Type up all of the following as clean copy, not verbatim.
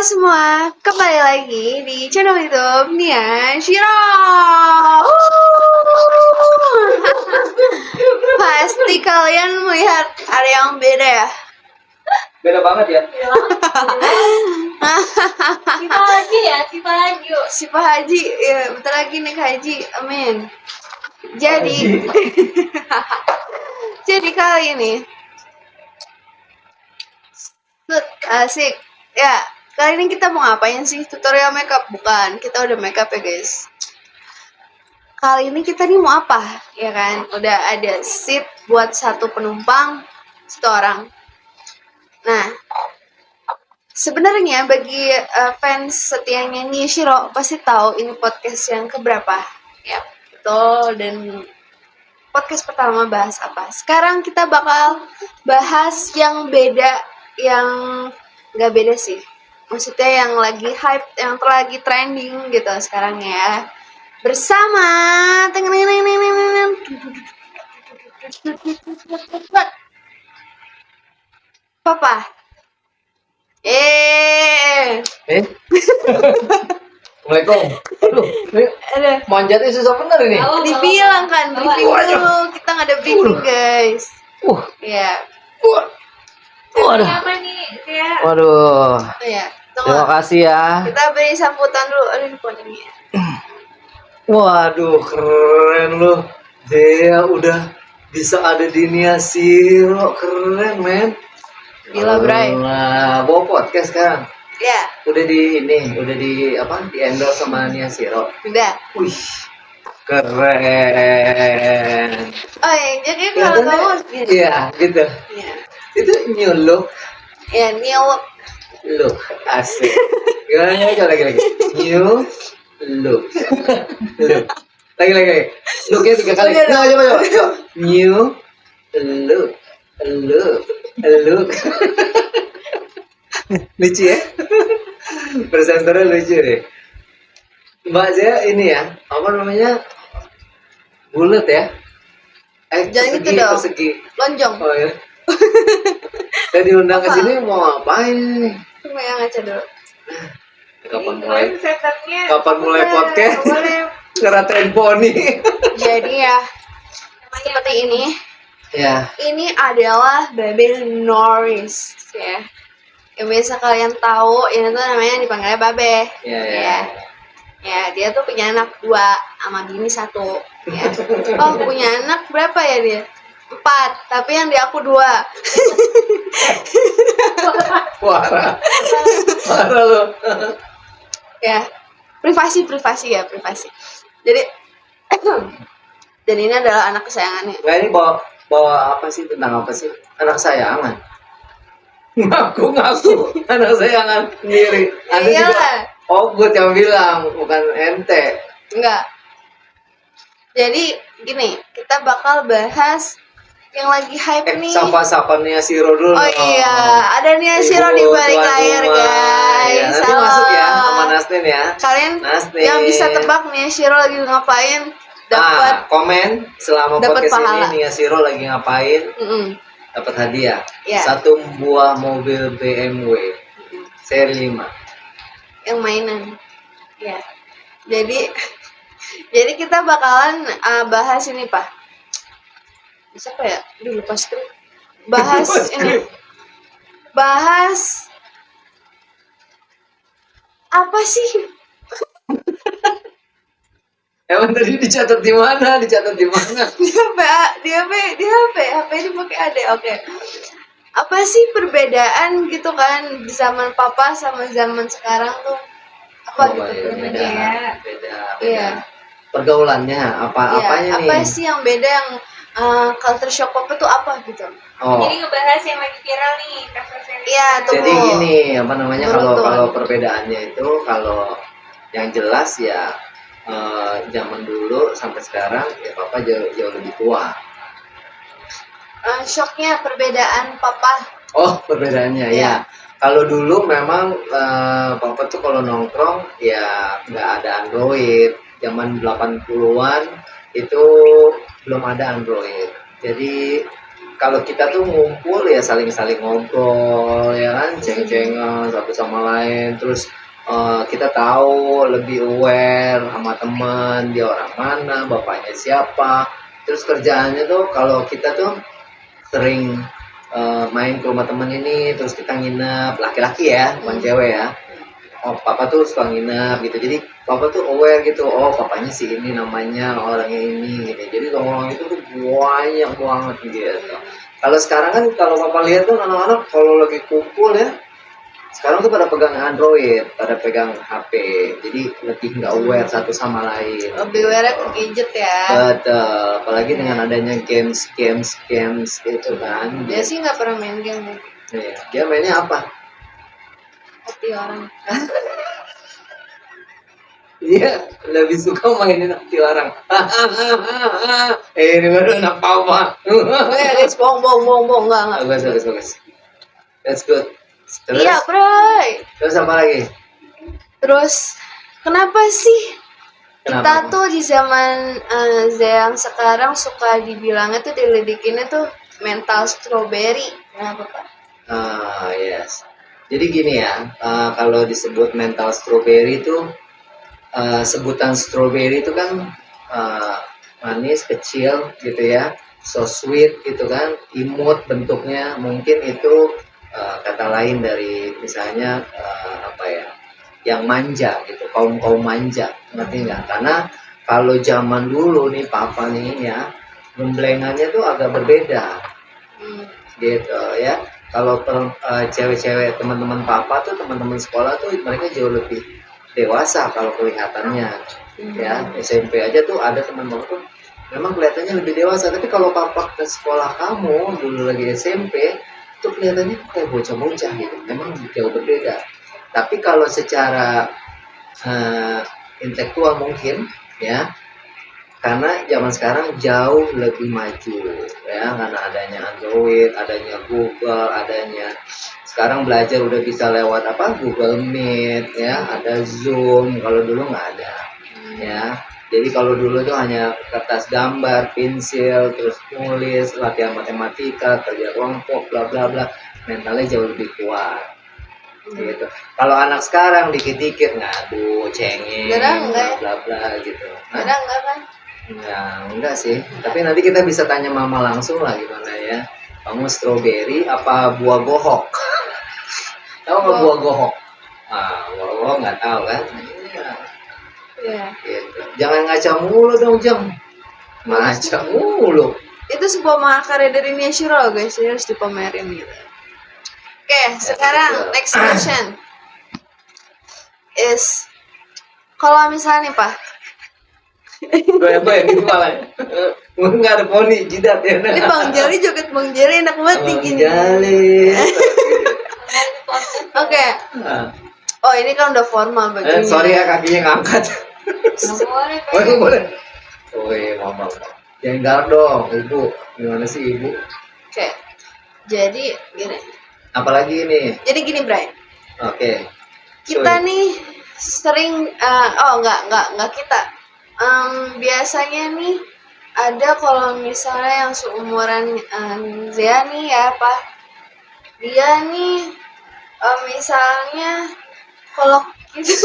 semua, kembali lagi di channel YouTube Nia Shiro. Pasti kalian melihat ada yang beda ya? Beda banget ya. Siapa lagi yuk. Si Pak Haji, ya bentar lagi naik haji, amin. Jadi, jadi kali ini, asik. Ya, kali ini kita mau ngapain sih? Tutorial makeup? Bukan, kita udah makeup ya guys. Kali ini kita nih mau apa? Ya kan, udah ada seat buat satu penumpang, satu orang. Nah, sebenarnya bagi fans setianya Nia Shiro pasti tahu ini podcast yang keberapa. Ya, betul. Dan podcast pertama bahas apa? Sekarang kita bakal bahas yang beda, yang nggak beda sih. Maksudnya yang lagi hype, yang lagi trending gitu sekarang ya. Bersama Papa. Assalamualaikum. Aduh, ini Ada manjatnya susah bener ini. dibilang kan briefing dulu, kita nggak ada briefing guys. Ya, Waduh. Siapa nih? Kayak Waduh. ya. Terima Tunggu. kasih ya. Kita beri sambutan dulu. Aduh, lupa ini. Waduh, keren lu. Dia udah bisa ada di Nia Shiro. Keren, men. Gila, Bray. Nah, bawa podcast kan. Ya, Udah di Di endorse sama Nia Shiro. udah. Wih. Keren. Oh ya, jadi kalau kamu gini. Iya, gitu. Ya, Itu new look. ya Neil. Look, asik. Gimana lagi? New look. Look. Lagi. Looknya 3 kali. Udah, Nah, coba. New look. Look. Lucu ya? Presenternya lucu deh. Mbak Zia ini ya, apa namanya? Bulat ya? Jangan gitu dong. Persegi. Lonjong. Oh ya. Saya diundang ke sini mau ngapain nih? Cuma yang ngaca dulu. Kapan mulai podcast? boleh. Ngeratain poni. Jadi ya, seperti ini. Ya. Ini adalah Babe Norris ya. Yang biasa kalian tahu, ini tuh namanya dipanggilnya Babe. Ya. Ya, dia tuh punya anak 2 sama bini 1. Ya. Oh, punya anak berapa ya dia? 4, tapi yang di aku 2. Parah lu. Ya, privasi ya. Jadi, dan ini adalah anak kesayangannya. Nah, ini bawa apa sih, tentang apa sih? Anak sayangan. Ngaku anak sayangan sendiri. Anda juga. Iyalah. Oh, gue yang bilang, bukan ente. Enggak. Jadi gini, kita bakal bahas yang lagi hype nih. Sapa Nia Shiro dulu. Oh iya, ada Nia Shiro di balik layar guys. Ya, nanti Halo. masuk ya sama Nasnin ya. Kalian Nasnin. yang bisa tebak Nia Shiro lagi ngapain dapat komen selama dapat podcast pahala. ini Nia Shiro lagi ngapain, dapat hadiah. Ya. 1 buah mobil BMW seri 5. yang mainan. Ya. Jadi kita bakalan bahas ini, Pak. Siapa ya? Duh, lupa skrip. Bahas ini. Bahas apa sih? Emang tadi dicatat di mana? Di HP dipakai ada. Oke. Apa sih perbedaan gitu kan di zaman papa sama zaman sekarang tuh? Apa gitu beda. Iya. Pergaulannya apanya nih? Apa sih yang beda, yang culture shock papa tuh apa gitu? Oh. Jadi ngebahas yang lagi viral nih, kasusnya. Iya, tunggu. Jadi gini, apa namanya, Beruntun. kalau perbedaannya itu, kalau yang jelas ya zaman dulu sampai sekarang ya papa jauh lebih tua. Shocknya perbedaan papa. Oh, perbedaannya ya. Kalau dulu memang papa tuh kalau nongkrong ya nggak ada Android. Zaman 80-an itu belum ada Android. Jadi kalau kita tuh ngumpul ya saling-saling ngobrol ya kan, ceng-cengan satu sama lain, terus kita tahu lebih aware sama teman dia orang mana, bapaknya siapa. Terus kerjaannya tuh kalau kita tuh sering main ke rumah teman ini, terus kita nginep, laki-laki ya, bukan cewek ya. Oh, papa tuh suka nginep gitu, jadi papa tuh aware gitu, oh papanya si ini namanya orangnya ini gitu, jadi orang itu tuh banyak banget gitu. Kalau sekarang kan kalau papa lihat tuh anak-anak kalau lagi kumpul ya, sekarang tuh pada pegang Android, pada pegang HP, jadi lebih nggak aware satu sama lain. Lebih aware ke gadget ya. Betul, apalagi dengan adanya games itu kan. Dia sih nggak pernah main game. Iya, dia mainnya apa? Hati orang. Dia lebih suka mainin hati orang. Ini baru anak papa. Oh ya guys, bohong, enggak. Bagus. That's good. Terus, Iya, bro. terus apa lagi? Terus kenapa sih kita Kenapa? tuh di zaman yang sekarang suka dibilangnya tuh diledikinnya tuh mental strawberry? Kenapa, Pak? Yes. Jadi gini ya, kalau disebut mental strawberry itu sebutan strawberry itu kan manis, kecil gitu ya, so sweet gitu kan, imut bentuknya, mungkin itu kata lain dari misalnya apa ya, yang manja gitu, kaum manja, ngerti nggak? Karena kalau zaman dulu nih papa nih ya, gemblengannya tuh agak berbeda gitu ya. Kalau cewek-cewek teman-teman papa tuh, teman-teman sekolah tuh mereka jauh lebih dewasa kalau kelihatannya ya. SMP aja tuh ada teman-teman tuh memang kelihatannya lebih dewasa, tapi kalau papa ke sekolah kamu dulu lagi SMP tuh kelihatannya kayak bocah-bocah gitu, memang jauh berbeda. Tapi kalau secara intelektual mungkin ya, karena zaman sekarang jauh lebih maju ya, karena adanya Android, adanya Google, adanya sekarang belajar udah bisa lewat apa, Google Meet ya, ada Zoom, kalau dulu nggak ada ya. Jadi kalau dulu tuh hanya kertas gambar, pensil, terus nulis, latihan matematika, kerja kelompok, bla bla bla, mentalnya jauh lebih kuat gitu. Kalau anak sekarang dikit-dikit ngadu, cengeng, Jarang, bla enggak ya? bla bla gitu. Ada enggak kan? Enggak sih. Tapi nanti kita bisa tanya mama langsung lah gimana ya. Kamu strawberry apa buah gohok? Tahu nggak buah gohok? Buah gohok nggak tahu kan? Iya. Gitu. Jangan ngaca mulu dong, Jeng. Ngaca mulu. Itu sebuah mahakarya dari Nia Shiro guys, jadi harus dipamerin gitu. Oke, sekarang next question is, kalau misalnya nih Pak, Goyang-goyang di kepala. Mungkin nggak ada poni, jidat ya. ini Bang Jali joget Bang Jali enak banget nih Bang gini. Jali. Oke. Oh ini kan udah formal begini. Sorry ya kakinya ngangkat. Nggak boleh, Oh, itu boleh. Oh iya, mama. Jangan galak dong, ibu. Gimana sih ibu? Oke. Jadi gini. Apalagi ini? Jadi gini, Brian. Oke. Kita nih sering enggak kita. Biasanya nih ada kalau misalnya yang seumuran Zia nih ya, Pak. Dia nih misalnya kalau kita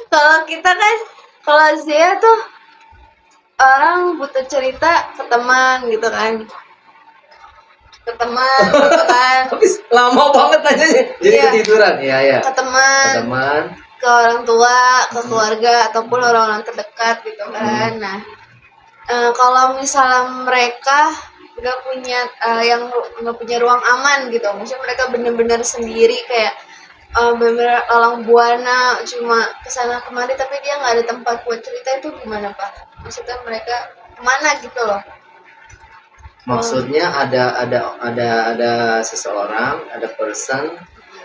kalau kita kan, kalau Zia tuh orang butuh cerita ke teman gitu kan, ke teman gitu kan, Habis lama banget nanyanya. Jadi Iya. ketiduran. Iya, ya. ke teman, Teman. ke orang tua, ke keluarga ataupun orang-orang terdekat gitu kan. Nah, kalau misalnya mereka nggak punya nggak punya ruang aman gitu, maksudnya mereka bener-bener sendiri kayak bener-bener alang buana, cuma kesana kemari tapi dia nggak ada tempat buat cerita, itu gimana Pak? Maksudnya mereka kemana gitu loh? Maksudnya ada seseorang, ada person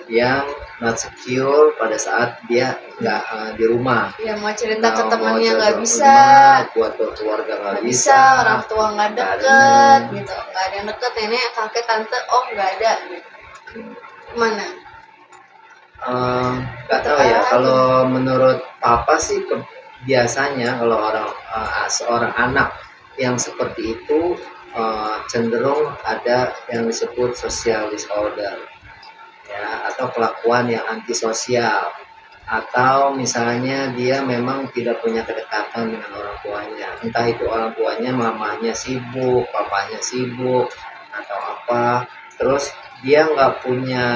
yang not secure pada saat dia nggak di rumah. Ya mau cerita ke Mau temannya coba nggak ke bisa, rumah, buat keluarga nggak nggak bisa, bisa, orang tua nggak Nggak ada deket temen. gitu, nggak ada yang deket, nenek kakek tante om nggak ada gitu. Kemana? Nggak tahu ya. Kalau menurut papa sih biasanya kalau seorang anak yang seperti itu cenderung ada yang disebut social disorder, ya, atau kelakuan yang antisosial, atau misalnya dia memang tidak punya kedekatan dengan orang tuanya, entah itu orang tuanya mamanya sibuk, papanya sibuk, atau apa. Terus dia nggak punya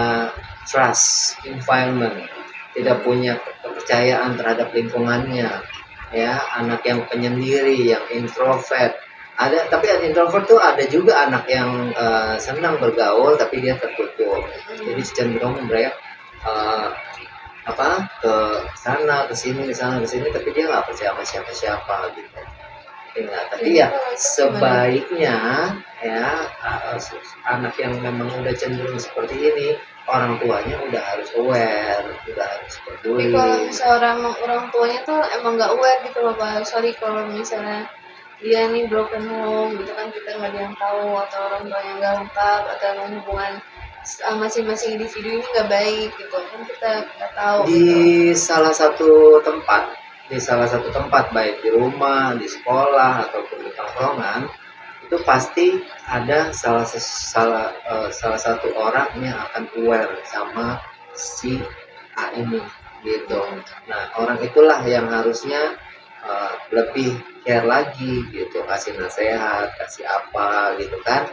trust environment, tidak punya kepercayaan terhadap lingkungannya, ya, anak yang penyendiri, yang introvert. Ada, tapi yang introvert tuh ada juga anak yang senang bergaul tapi dia tertutup, jadi cenderung mereka ke sana ke sini tapi dia nggak percaya sama siapa-siapa gitu. Enggak, tapi ya sebaiknya ya anak yang memang udah cenderung seperti ini, orang tuanya udah harus aware, udah harus Tapi peduli. kalau misalnya orang tuanya tuh emang nggak aware gitu loh Pak. Sorry kalau misalnya dia nih broken home gitu kan, kita nggak ada yang tahu, atau orang tuanya nggak lengkap, atau emang hubungan masing-masing individu ini nggak baik gitu kan, kita nggak tahu Di gitu. salah satu tempat baik di rumah, di sekolah ataupun di tongkrongan, itu pasti ada salah satu orang yang akan aware sama si A ini gitu. Nah, orang itulah yang harusnya lebih care lagi gitu, kasih nasihat, kasih apa gitu kan.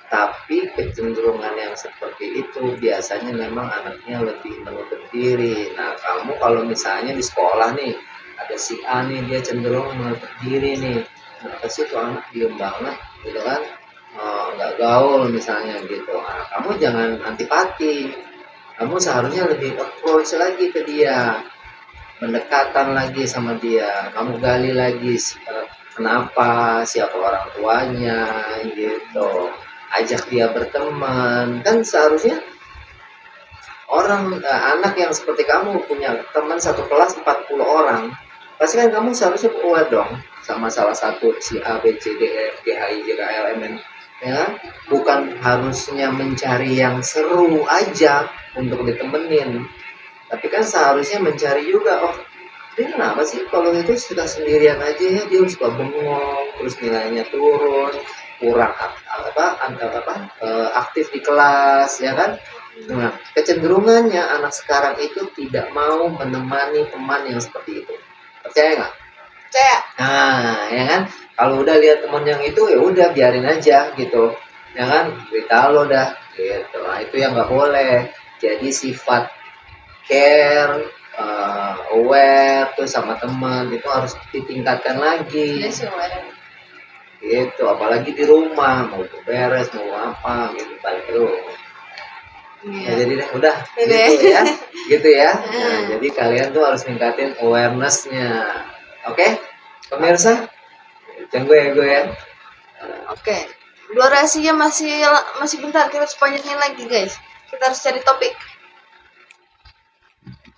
Tapi kecenderungan yang seperti itu biasanya memang anaknya lebih menutup diri. Nah, kamu kalau misalnya di sekolah nih, ada si A nih, dia cenderung menutup diri nih. Kenapa sih tuh anak diem banget gitu kan? Nggak gaul misalnya gitu. Nah, kamu jangan antipati. Kamu seharusnya lebih approach lagi ke dia, pendekatan lagi sama dia. Kamu gali lagi kenapa, siapa orang tuanya gitu, ajak dia berteman. Kan seharusnya anak yang seperti kamu punya teman satu kelas 40 orang, pasti kan kamu seharusnya aware dong sama salah satu si A B C D E F G H I J K L M N, ya kan? Bukan harusnya mencari yang seru aja untuk ditemenin, tapi kan seharusnya mencari juga, oh dia kenapa sih kalau itu sudah sendirian aja ya, dia suka bengong, terus nilainya turun, kurang aktif di kelas, ya kan? Nah, kecenderungannya anak sekarang itu tidak mau menemani teman yang seperti itu. Percaya nggak? Saya Nah, ya kan? Kalau udah lihat teman yang itu, ya udah biarin aja gitu, ya kan? Beritahu lo dah, gitu. Nah, itu yang nggak boleh. Jadi sifat care, aware tuh sama teman itu harus ditingkatkan lagi. ya sih aware. Gitu, apalagi di rumah mau beres mau apa gitu, balik ke rumah. Ya, jadi deh, udah gitu ya, gitu ya. Nah, jadi kalian tuh harus ningkatin awareness-nya. Oke, pemirsa, jangan gue ya. Oke, durasinya masih bentar, kita harus panjangin lagi guys. Kita harus cari topik.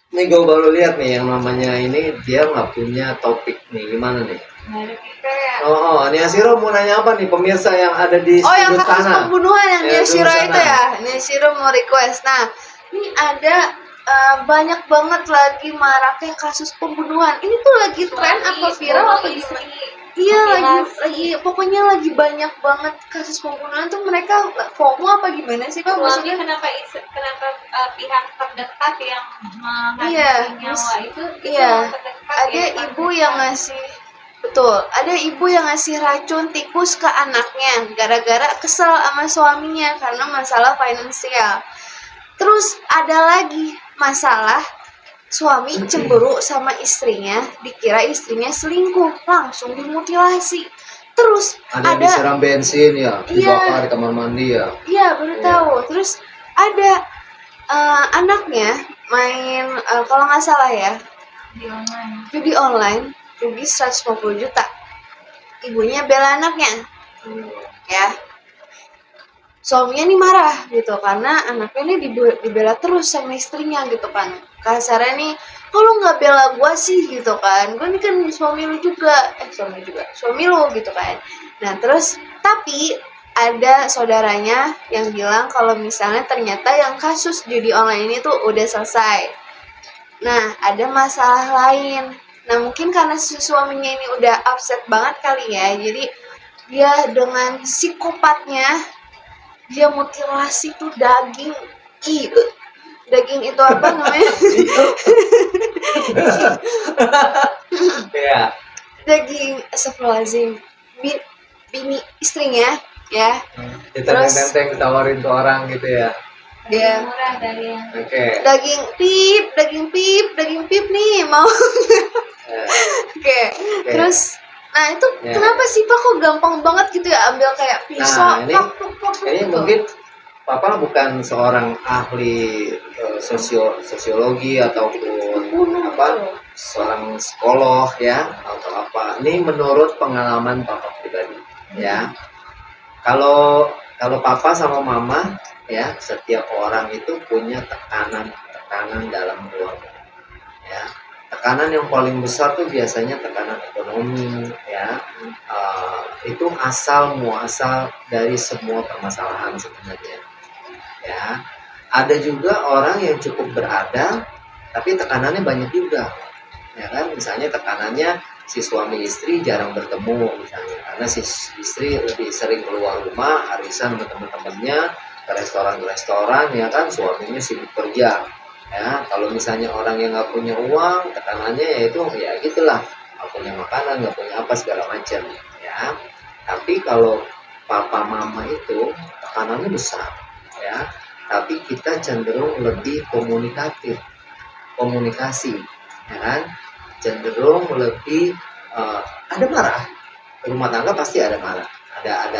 Nih gue baru lihat nih yang namanya ini dia nggak punya topik nih, gimana nih? Nah, ada kita ya. Oh, nih Asiro mau nanya apa nih pemirsa yang ada di Oh, yang sudut kasus sana? pembunuhan yang Ya, Niyashiro sudut itu sana. ya. Niyashiro mau request. Nah, ini ada banyak banget lagi maraknya kasus pembunuhan. Ini tuh lagi tren apa viral apa gimana? Iya, lagi pokoknya lagi banyak banget kasus pembunuhan tuh, mereka FOMO apa gimana sih Pak? Suami Maksudnya kenapa pihak terdekat yang Iya, menghabisi nyawa itu iya. terdekat Ada ya, ibu yang ngasih, betul, ada ibu yang ngasih racun tikus ke anaknya gara-gara kesel sama suaminya karena masalah finansial. Terus ada lagi masalah suami cemburu sama istrinya, dikira istrinya selingkuh, langsung dimutilasi. Terus Ada yang disiram bensin ya, dibakar di kamar mandi ya. iya baru tahu. Terus ada anaknya main kalau nggak salah ya di online. judi online, rugi 150 juta. Ibunya bela anaknya, ya. Suaminya nih marah gitu karena anaknya nih dibela terus sama istrinya gitu kan. Kasarnya nih, kalau nggak bela gua sih gitu kan, gua nih kan suami lu juga, suami lu gitu kan. Nah terus tapi ada saudaranya yang bilang kalau misalnya ternyata yang kasus judi online ini tuh udah selesai. Nah ada masalah lain. Nah mungkin karena si suaminya ini udah upset banget kali ya, jadi dia dengan psikopatnya dia mutilasi tuh daging. Daging itu apa namanya? Ya. Daging astagfirullahaladzim. Bini istrinya ya. Ditenteng-tenteng ditawarin ke orang gitu ya. Dia murah dari yang Oke. daging pip nih mau. Oke. Terus nah itu Ya. kenapa sih Pak kok gampang banget gitu ya ambil kayak pisau Nah, ini plak, Ini gitu. mungkin Papa bukan seorang ahli sosiologi ataupun Bunuh apa gitu. seorang psikolog ya atau apa. Ini menurut pengalaman Papa pribadi ya. Kalau Papa sama Mama ya, setiap orang itu punya tekanan dalam keluarga ya. Tekanan yang paling besar tuh biasanya tekanan ekonomi ya. Itu asal muasal dari semua permasalahan sebenarnya ya. Ada juga orang yang cukup berada tapi tekanannya banyak juga ya kan. Misalnya tekanannya si suami istri jarang bertemu misalnya karena si istri lebih sering keluar rumah arisan sama teman-temannya ke restoran ya kan, suaminya sibuk kerja ya. Kalau misalnya orang yang nggak punya uang tekanannya yaitu ya gitulah, nggak punya makanan, nggak punya apa segala macam ya. Tapi kalau papa mama itu tekanannya besar ya, tapi kita cenderung lebih komunikasi ya kan, cenderung lebih ada marah. Rumah tangga pasti ada marah, ada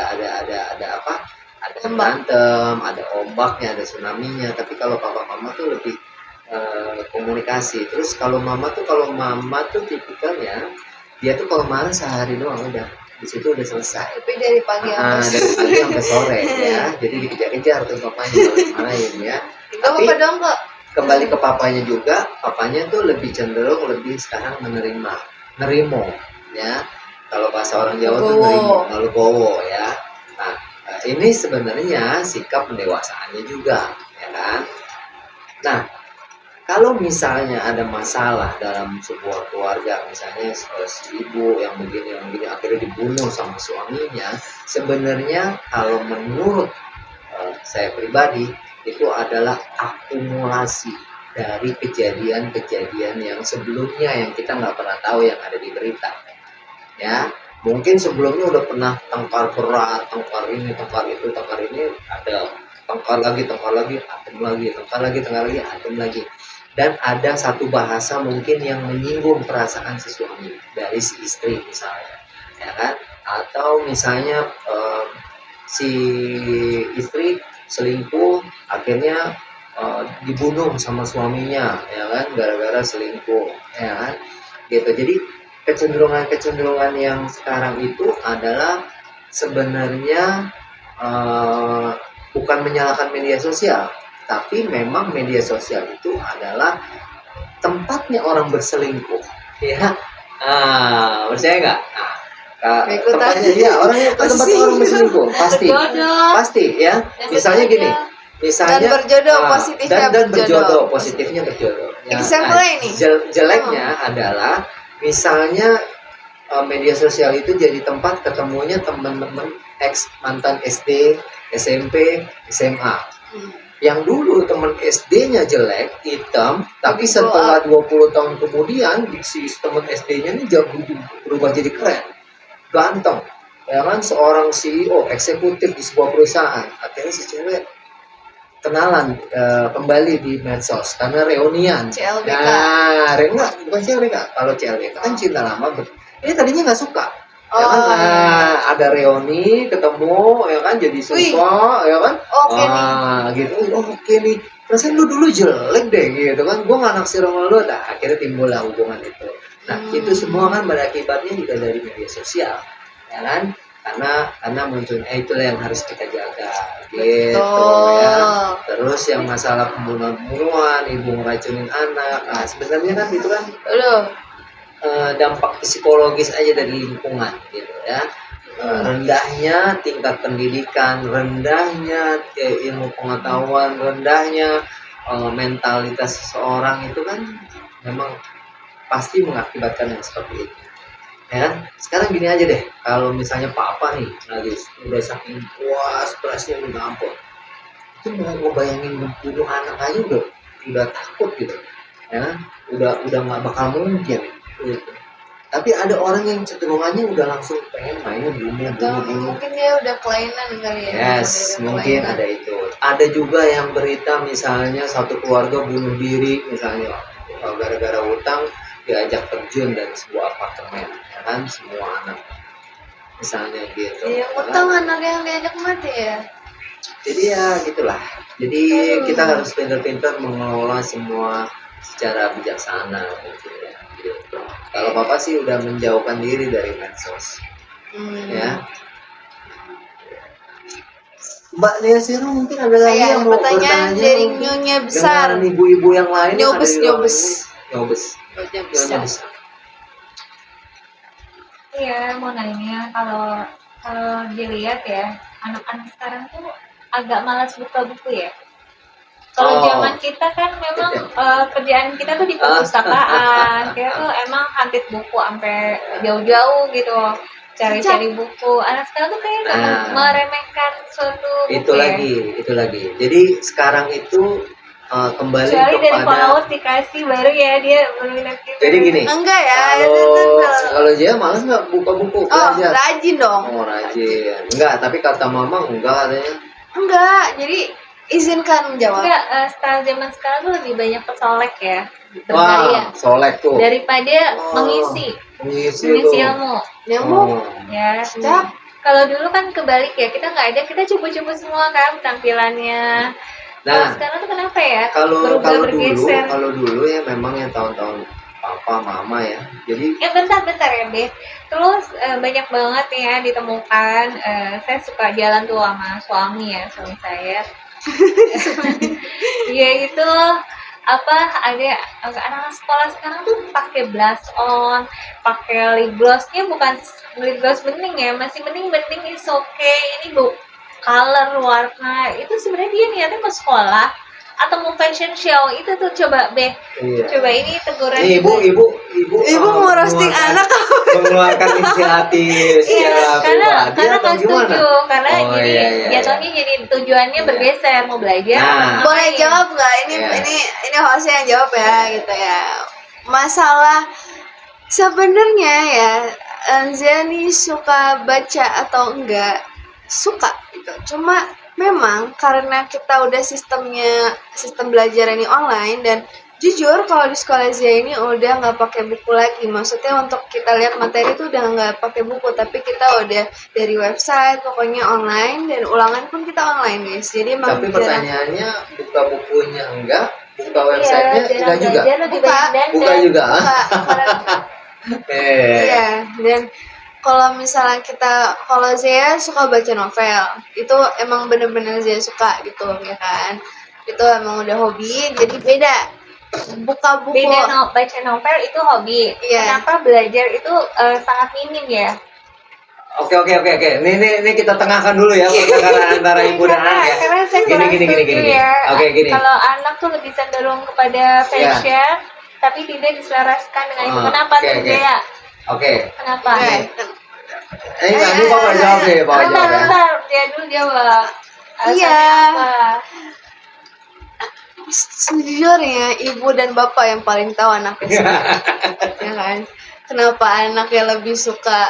apa, ada berantem, ada ombaknya, ada tsunami-nya. Tapi kalau papa mama tuh lebih komunikasi. Terus kalau mama tuh tipikalnya dia tuh kalau marah sehari doang udah di situ udah selesai. Tapi dari pagi Dari pagi sampai sore ya, jadi dikejar-kejar tuh papanya marahin ya. Tapi apa dong kok? Kembali ke papanya juga, papanya tuh lebih cenderung lebih sekarang nerimo ya. Kalau bahasa orang Jawa tuh nerimo, legowo ya. Nah, ini sebenarnya sikap pendewasaannya juga ya kan. Nah, kalau misalnya ada masalah dalam sebuah keluarga, misalnya si ibu yang begini akhirnya dibunuh sama suaminya, sebenarnya kalau menurut saya pribadi itu adalah akumulasi dari kejadian-kejadian yang sebelumnya yang kita nggak pernah tahu yang ada di berita ya. Mungkin sebelumnya udah pernah tengkar berat, tengkar ini ada tengkar lagi, adem lagi. Dan ada satu bahasa mungkin yang menyinggung perasaan si suami dari si istri misalnya ya kan, atau misalnya si istri selingkuh akhirnya dibunuh sama suaminya ya kan, gara-gara selingkuh ya kan gitu. Jadi kecenderungan yang sekarang itu adalah sebenarnya bukan menyalahkan media sosial, tapi memang media sosial itu adalah tempatnya orang berselingkuh ya. Percaya nggak? Tempatnya dia orang yang tempat orang berselingkuh pasti ya. Misalnya gini, misalnya dan berjodoh positifnya dan berjodoh positifnya berjodoh ya. Example ini Jeleknya adalah misalnya media sosial itu jadi tempat ketemunya teman-teman ex mantan SD, SMP, SMA. Yang dulu teman SD-nya jelek, hitam, tapi setelah 20 tahun kemudian si teman SD-nya ini berubah jadi keren, ganteng, ya kan, seorang CEO, eksekutif di sebuah perusahaan. Akhirnya si cewek kenalan kembali di medsos karena reunian. CLBK. Nah, bukan CLBK. Kalau CLBK kan cinta lama, ini tadinya nggak suka. Ya kan, ada reuni, ketemu, ya kan, jadi suka, ya kan, gitu, oke nih, perasaan lu dulu jelek deh, gitu kan, gue nggak naksir sama lu, nah akhirnya timbullah hubungan itu. Nah, itu semua kan berakibatnya juga dari media sosial, ya kan, karena muncul, itulah yang harus kita jaga, gitu, ya. Terus yang masalah pembunuhan, ibu ngeracunin anak, nah sebenarnya kan itu kan, dampak psikologis aja dari lingkungan gitu ya. Rendahnya tingkat pendidikan, rendahnya ilmu pengetahuan, rendahnya mentalitas seseorang itu kan memang pasti mengakibatkan yang seperti itu Ya, sekarang gini aja deh, kalau misalnya papa nih lagi udah saking puas stresnya minta ampun, itu mau ngebayangin bunuh anak aja udah takut gitu, ya, udah nggak bakal mungkin gitu. Tapi ada orang yang cenderungannya udah langsung pengen mainnya bunuh. Mungkin dia udah kelainan kali ya. Yes, Udah mungkin kelainan. ada itu. Ada juga yang berita misalnya satu keluarga bunuh diri misalnya gara-gara utang diajak terjun dari sebuah apartemen, ya kan semua anak misalnya gitu. Iya, ya kan? utang anak yang diajak mati ya. Jadi ya gitulah. Jadi kita harus pintar-pintar mengelola semua secara bijaksana gitu ya. Gitu. Kalau papa sih udah menjauhkan diri dari medsos, ya. Mbak Desiro mungkin ada lagi Iya, yang mau pertanyaan bertanya dari mungkin Nyonya Besar. dengan ibu-ibu yang lain yang Nyobes, ada di ruangan nyobes. ini. Nyobes. Nyonya Nyonya Besar. besar. Iya, mau nanya kalau kalau dilihat ya, anak-anak sekarang tuh agak malas buka buku ya. Kalau Oh. zaman kita kan memang kerjaan kita tuh di perpustakaan, kita tuh emang hunted buku sampai jauh-jauh gitu, cari-cari buku. Anak sekarang tuh kayak meremehkan suatu buku Itu ya. lagi. Jadi sekarang itu kembali Kecuali dari kepada followers dikasih baru ya dia berminat gitu. jadi gini. Enggak ya, Kalau dia malas nggak buka buku belajar. rajin dong. Oh rajin. Enggak, tapi kata mama enggak katanya. Enggak, jadi izinkan menjawab. Enggak, style zaman sekarang tuh lebih banyak pesolek ya, Wah, bergaya solek tuh. daripada Oh, mengisi Mengisi tuh. ilmu. Nyamuk. Oh. Ya, Cak. kalau dulu kan kebalik ya, kita nggak ada, kita coba-coba semua kan tampilannya. Kalau Nah, sekarang tuh kenapa ya? kalau Berubah kalau bergeser. dulu ya memang yang tahun-tahun papa mama ya. Jadi Bentar ya, Be. Terus banyak banget ya ditemukan. Saya suka jalan tuh sama suami saya. Iya itu apa ada anak-anak sekolah sekarang tuh pakai blush on, pakai lip glossnya bukan lip gloss bening ya, masih bening is okay. Ini bu color warna itu sebenarnya dia niatnya mau sekolah atau mau fashion show itu tuh coba Be. iya. Coba ini teguran. Ini ibu mau roasting anak. mengeluarkan inisiatif Iya, secara karena pribadi atau nggak gimana? setuju, karena Oh, jadi iya. jatuhnya jadi tujuannya Iya. bergeser mau belajar. Nah. Boleh jawab nggak? Iya. Ini hostnya yang jawab ya, gitu ya. Masalah sebenarnya ya, Zeni suka baca atau enggak? Suka gitu. Cuma memang karena kita udah sistem belajar ini online, dan jujur kalau di sekolah Zia ini udah nggak pakai buku lagi. Maksudnya untuk kita lihat materi itu udah nggak pakai buku, tapi kita udah dari website, pokoknya online, dan ulangan pun kita online guys. Jadi emang Tapi jarang- pertanyaannya buka bukunya enggak, buka websitenya Iya, enggak juga. belajar lebih Buka. banyak dandan. Buka juga. Buka, karena- Iya, dan kalau misalnya kalau Zia suka baca novel, itu emang bener-bener Zia suka gitu ya kan. Itu emang udah hobi, jadi beda. Buka buku. Beda baca novel itu hobi. Iya. Kenapa belajar itu sangat minim ya? Oke. Ini kita tengahkan dulu ya pertengkaran antara ibu dan anak ya. Karena saya Gini, kurang gini. setuju ya. Oke, gini. Kalau anak tuh lebih cenderung kepada fashion, tapi tidak diselaraskan dengan itu. Kenapa oke, tuh oke. Zea? Oke. Kenapa? Oke. Nanti papa jawab deh, papa jawab ya. Bentar, dia dulu jawab. Alasannya Iya. apa? Sejujurnya ibu dan bapak yang paling tahu anaknya sendiri. Ya kan? Kenapa anaknya lebih suka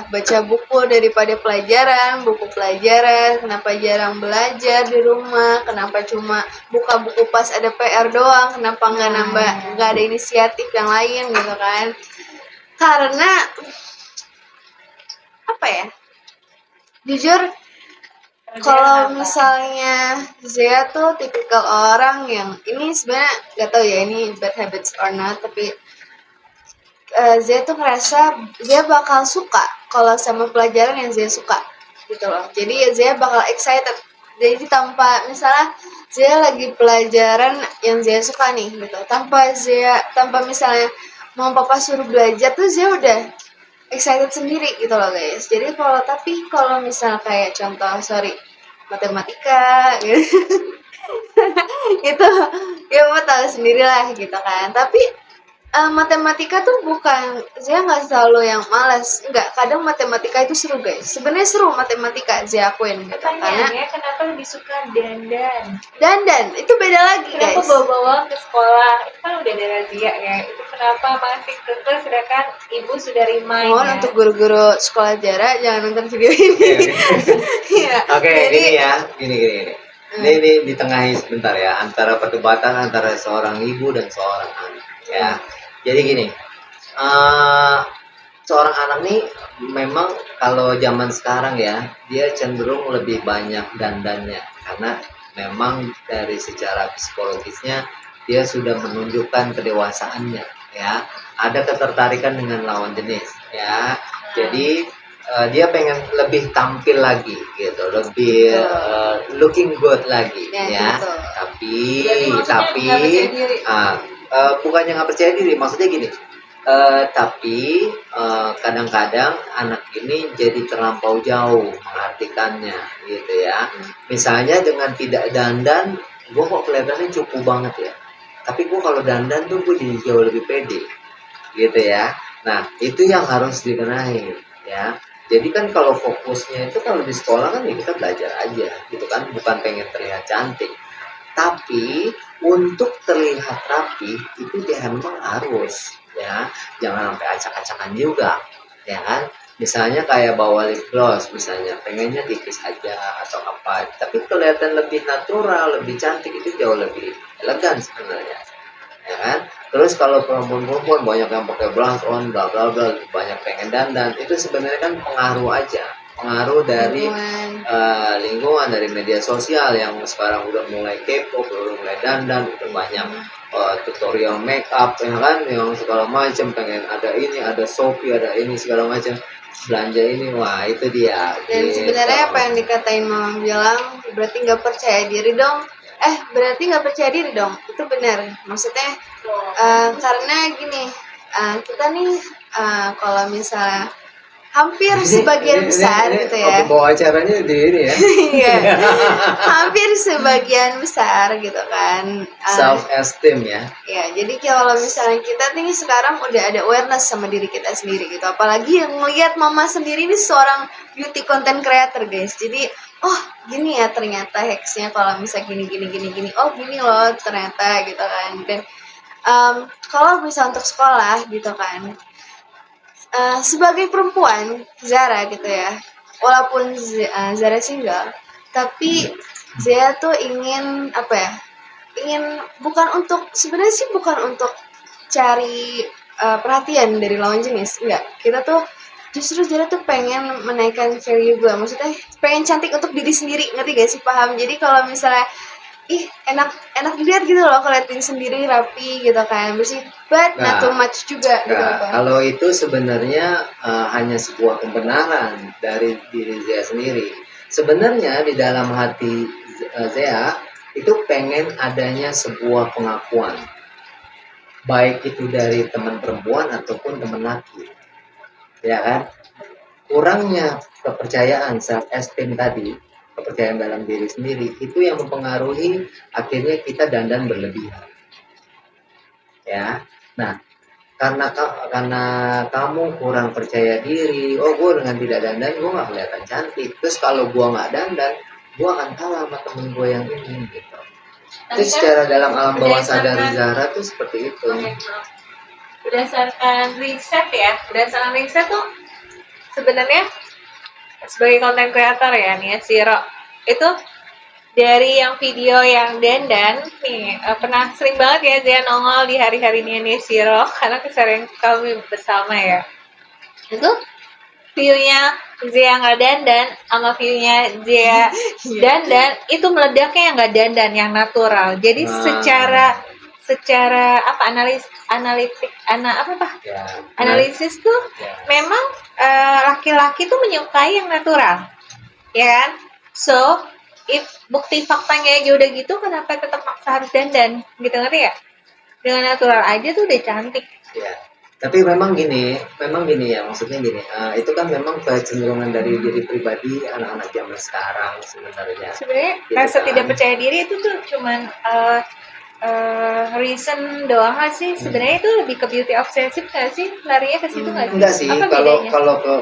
baca buku daripada buku pelajaran, kenapa jarang belajar di rumah, kenapa cuma buka buku pas ada PR doang, kenapa nggak ada inisiatif yang lain gitu kan. Karena jujur kalau misalnya Zea tuh tipikal orang yang ini sebenarnya nggak tahu ya ini bad habits or not, tapi Zea tuh ngerasa Zea bakal suka kalau sama pelajaran yang Zea suka gitu loh. Jadi ya Zea bakal excited. Jadi tanpa misalnya Zea lagi pelajaran yang Zea suka nih gitu, tanpa misalnya mau papa suruh belajar tuh Zea udah excited sendiri gitu loh guys. Jadi kalau misal kayak contoh matematika gitu itu ya papa tahu sendiri lah gitu kan. Tapi matematika tuh bukan, saya nggak selalu yang malas, nggak, kadang matematika itu seru guys, sebenarnya seru matematika, saya akuin gitu, karena Pertanyaannya kenapa lebih suka dandan? dandan itu beda lagi Kenapa guys. bawa-bawa ke sekolah? Itu kan udah ada razia ya. Itu kenapa masih kekeh sedangkan ibu sudah remind Mohon ya? untuk guru-guru sekolah jarak jangan nonton video ini. Iya. Oke, Jadi, gini ya, gini. Ini ditengahi sebentar ya, antara perdebatan antara seorang ibu dan seorang anak ya. Jadi gini, seorang anak nih memang kalau zaman sekarang ya, dia cenderung lebih banyak dandannya karena memang dari secara psikologisnya dia sudah menunjukkan kedewasaannya ya. Ada ketertarikan dengan lawan jenis ya. Jadi dia pengen lebih tampil lagi gitu, lebih looking good lagi ya. gitu. Jadi maksudnya Tapi nggak percaya diri. bukannya nggak percaya diri, maksudnya gini. Tapi kadang-kadang anak ini jadi terlampau jauh mengartikannya gitu ya. Misalnya dengan tidak dandan, gue kok kelihatannya cukup banget ya. Tapi gue kalau dandan tuh gue jadi jauh lebih pede gitu ya. Nah itu yang harus dibenahi ya. Jadi kan kalau fokusnya itu kalau di sekolah kan ya kita belajar aja gitu kan, bukan pengen terlihat cantik. Tapi untuk terlihat rapi itu dia memang harus ya, jangan sampai acak-acakan juga ya kan. Misalnya kayak bawa lip gloss misalnya, pengennya tipis aja atau apa, tapi kelihatan lebih natural, lebih cantik, itu jauh lebih elegan sebenarnya ya kan. Terus kalau perempuan-perempuan banyak yang pakai blush on bla bla bla, banyak pengen dandan, itu sebenarnya kan pengaruh aja, pengaruh dari lingkungan, dari media sosial yang sekarang udah mulai K-pop, udah mulai dandan, udah banyak tutorial make up ya kan, yang segala macam, pengen ada ini, ada Shopee, ada ini segala macam, belanja ini, wah itu dia. Dan gitu. sebenarnya apa yang dikatain mama bilang, berarti nggak percaya diri dong. Berarti nggak percaya diri dong. Itu benar. Maksudnya karena gini, kita nih kalau misalnya hampir sebagian besar gitu ya. Bawa acaranya di ini ya. Iya. Hampir sebagian besar gitu kan. Self esteem ya. Ya, jadi kalau misalnya kita nih sekarang udah ada awareness sama diri kita sendiri gitu. Apalagi yang ngelihat mama sendiri ini seorang beauty content creator, guys. Jadi, oh, gini ya ternyata hacksnya kalau misalnya gini. Oh, gini loh ternyata gitu kan. Dan kalau misalnya untuk sekolah gitu kan. Sebagai perempuan, Zara gitu ya. Walaupun Zara single, tapi Zara tuh ingin apa ya? Ingin sebenarnya sih bukan untuk cari perhatian dari lawan jenis, enggak. Kita tuh justru Zara tuh pengen menaikkan value gue, maksudnya pengen cantik untuk diri sendiri, ngerti gak sih, paham? Jadi kalau misalnya enak dilihat gitu loh, kalau liatin sendiri rapi gitu kan, bersih, but not too much juga gitu kan. Kalau itu sebenarnya hanya sebuah pembenaran dari diri Zea sendiri. Sebenarnya di dalam hati Zea itu pengen adanya sebuah pengakuan, baik itu dari teman perempuan ataupun teman laki, ya kan. Kurangnya kepercayaan, self esteem tadi, kepercayaan dalam diri sendiri, itu yang mempengaruhi akhirnya kita dandan berlebihan ya. Nah karena kamu kurang percaya diri, oh gue dengan tidak dandan gue nggak kelihatan cantik, terus kalau gue nggak dandan gue akan kalah sama temen gue yang ini gitu. Itu secara dalam alam bawah sadar Zara tuh seperti itu. Berdasarkan riset tuh sebenarnya sebagai content creator ya nih Siro, itu dari yang video yang dandan nih pernah sering banget ya Zia nongol di hari-hari nih Siro karena keseharian kami bersama ya. Itu view-nya Zia nggak dandan sama view-nya Zia dandan itu meledaknya yang nggak dandan, yang natural. Jadi secara apa analisis tuh memang laki-laki tuh menyukai yang natural, ya kan? So if bukti faktanya aja udah gitu, kenapa tetap maksa harus dandan gitu, ngerti ya? Dengan natural aja tuh udah cantik. Ya. Tapi memang gini ya, maksudnya gini, itu kan memang kecenderungan dari diri pribadi anak-anak zaman sekarang sebenarnya. Sebenarnya gitu rasa kan. tidak percaya diri itu tuh cuman reason doang nggak sih? Sebenarnya itu lebih ke beauty obsessive nggak sih? Larinya ke situ nggak sih? Enggak sih, Apa kalau bedanya?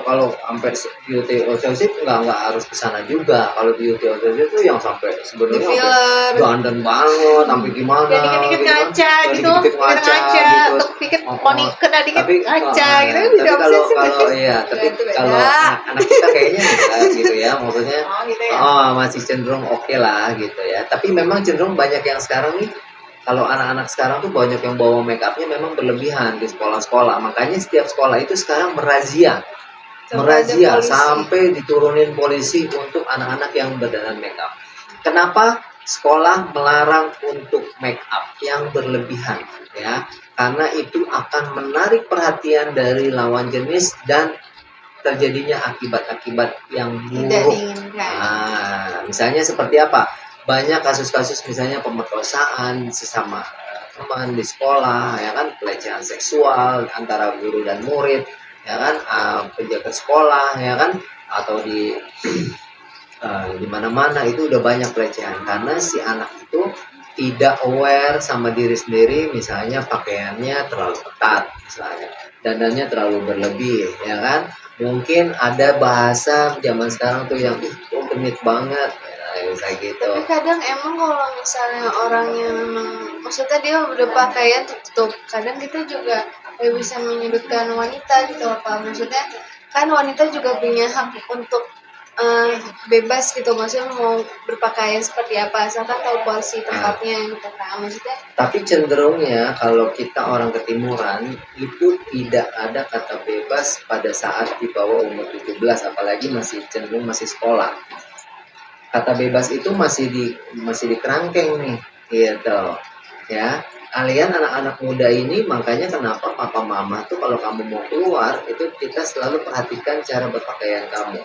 kalau sampai beauty obsessive nggak harus ke sana juga. Kalau beauty obsessive itu yang sampai Di sebenarnya sampai filler, dandan banget, sampai gimana Yang dikit-dikit gitu kan. ngaca Yang gitu, dikit-dikit ngaca gitu. untuk dikit Oh, poni oh. kena dikit Tapi ngaca gitu kan tapi beauty kalau obsessive nggak kalau sih? iya, tapi itu beda. kalau anak-anak kita kayaknya enggak gitu ya. Maksudnya Oh gitu ya. masih cenderung oke lah gitu ya. Tapi memang cenderung banyak yang sekarang nih, kalau anak-anak sekarang tuh banyak yang bawa make upnya memang berlebihan di sekolah-sekolah. Makanya setiap sekolah itu sekarang merazia, Sampai ada polisi. sampai diturunin polisi untuk anak-anak yang berdandan make up. Kenapa sekolah melarang untuk make up yang berlebihan ya? Karena itu akan menarik perhatian dari lawan jenis dan terjadinya akibat-akibat yang Tidak buruk. diinginkan. Misalnya seperti apa? Banyak kasus-kasus misalnya pemerkosaan sesama teman di sekolah, ya kan, pelecehan seksual antara guru dan murid, ya kan, penjaga sekolah, ya kan, atau di mana-mana itu udah banyak pelecehan karena si anak itu tidak aware sama diri sendiri, misalnya pakaiannya terlalu ketat, misalnya dandannya terlalu berlebih, ya kan. Mungkin ada bahasa zaman sekarang tuh yang kok genit banget, ya, kayak gitu. Tapi kadang emang kalau misalnya orangnya memang, maksudnya dia udah pakaian tertutup, kadang kita juga kayak bisa menyudutkan wanita gitu apa, maksudnya kan wanita juga punya hak untuk bebas gitu, maksudnya mau berpakaian seperti apa asalkan tahu porsi tempatnya gitu kan, maksudnya. Tapi cenderungnya kalau kita orang ketimuran itu tidak ada kata bebas pada saat di bawah umur 17, apalagi masih cenderung masih sekolah. Kata bebas itu masih di kerangkeng nih, gitu. Ya, kalian anak-anak muda ini makanya kenapa papa mama tuh kalau kamu mau keluar itu kita selalu perhatikan cara berpakaian kamu,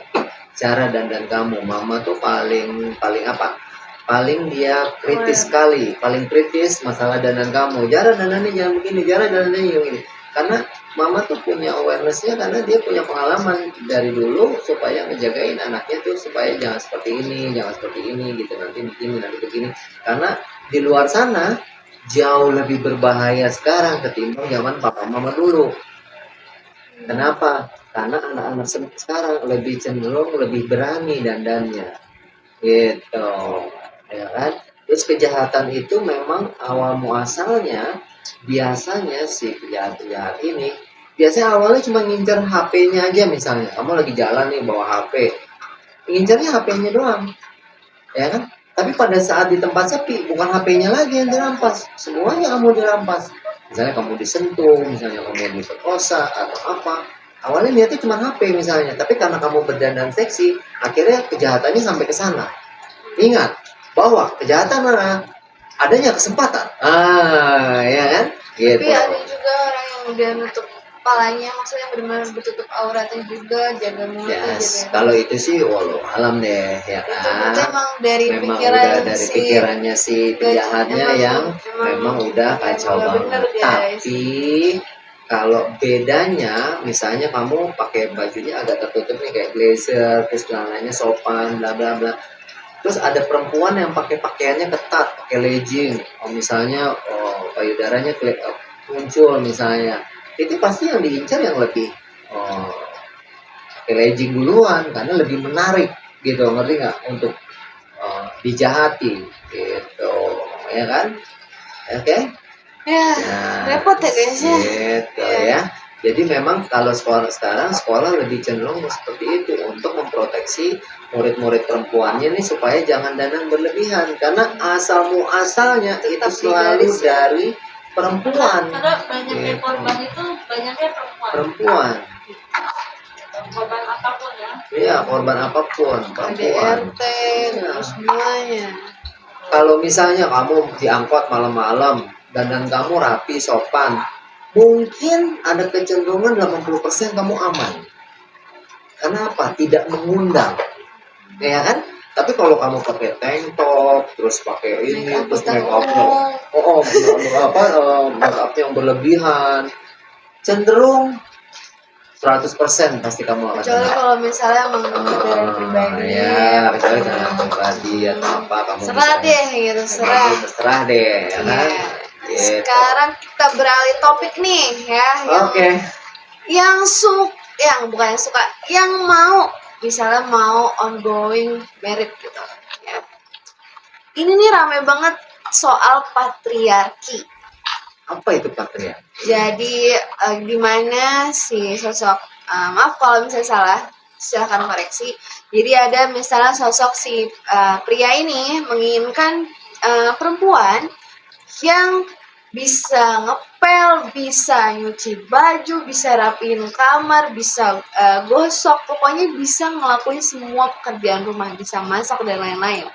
cara dandan kamu. Mama tuh paling apa? Paling dia kritis sekali, paling kritis masalah dandan kamu. Cara dandannya jangan begini, cara dandannya yang ini. Karena mama tuh punya awarenessnya, karena dia punya pengalaman dari dulu supaya ngejagain anaknya tuh supaya jangan seperti ini gitu, nanti begini, nanti begini. Karena di luar sana jauh lebih berbahaya sekarang ketimbang zaman papa mama dulu. Kenapa? Karena anak-anak sekarang lebih cenderung lebih berani dandannya, gitu, ya kan? Terus kejahatan itu memang awal muasalnya biasanya si penjahat-penjahat ini biasanya awalnya cuma ngincer HP-nya aja, misalnya kamu lagi jalan nih bawa HP, ngincernya HP-nya doang, ya kan? Tapi pada saat di tempat sepi bukan HP-nya lagi yang dirampas, semuanya kamu dirampas. Misalnya kamu disentuh, misalnya kamu diperkosa atau apa, awalnya niatnya cuma HP misalnya, tapi karena kamu berdandan seksi, akhirnya kejahatannya sampai ke sana. Ingat bahwa kejahatan adanya kesempatan. Ya kan? Gitu. Tapi ada juga orang yang udah nutup kepalanya, maksudnya benar-benar bertutup auratnya juga, jaga mulutnya, Yes, jaga. kalau itu sih walau alam deh, ya Itu kan? berarti emang dari Memang pikiran udah dari pikirannya si penjahatnya yang memang udah kacau nggak bener, banget. guys. Tapi kalau bedanya, misalnya kamu pakai bajunya agak tertutup nih kayak blazer, terus celananya sopan, bla bla bla. Terus ada perempuan yang pakai pakaiannya ketat, pakai legging, misalnya payudaranya muncul misalnya, itu pasti yang diincar yang lebih pakai legging duluan karena lebih menarik gitu, ngerti nggak, untuk dijahati gitu, ya kan? Oke? Ya, Nah, repot ya guys ya. gitu ya. Jadi memang kalau sekolah lebih cenderung seperti itu untuk memproteksi murid-murid perempuannya nih supaya jangan dandan berlebihan, karena asal muasalnya itu Tetap selalu digaris ya. dari perempuan. Karena banyaknya Gitu. korban itu banyaknya perempuan. Perempuan. Korban apapun ya. Iya, korban apapun, perempuan. KDRT, terus semuanya. Kalau misalnya kamu diangkut malam-malam, dandan kamu rapi, sopan, mungkin ada kecenderungan 80% kamu aman. Karena apa? Tidak mengundang, ya kan? Tapi kalau kamu pakai tank top, terus pakai ini, terus make up-nya, make up yang berlebihan, cenderung 100% pasti kamu akan Kecuali dengar. kalau misalnya emang kendaraan pribadi. Ya, kecuali kendaraan pribadi atau apa kamu Serah misalnya- deh gitu, serah. Terserah deh, ya kan? Iya. Gitu. Sekarang kita beralih topik nih ya, Oke. yang bukan yang suka, yang mau misalnya mau ongoing married gitu ya. Ini nih rame banget soal patriarki. Apa itu patriarki? Jadi gimana si sosok maaf kalau misalnya salah, silahkan koreksi. Jadi ada misalnya sosok si pria ini menginginkan perempuan yang bisa ngepel, bisa nyuci baju, bisa rapiin kamar, bisa gosok, pokoknya bisa ngelakuin semua pekerjaan rumah, bisa masak dan lain-lain.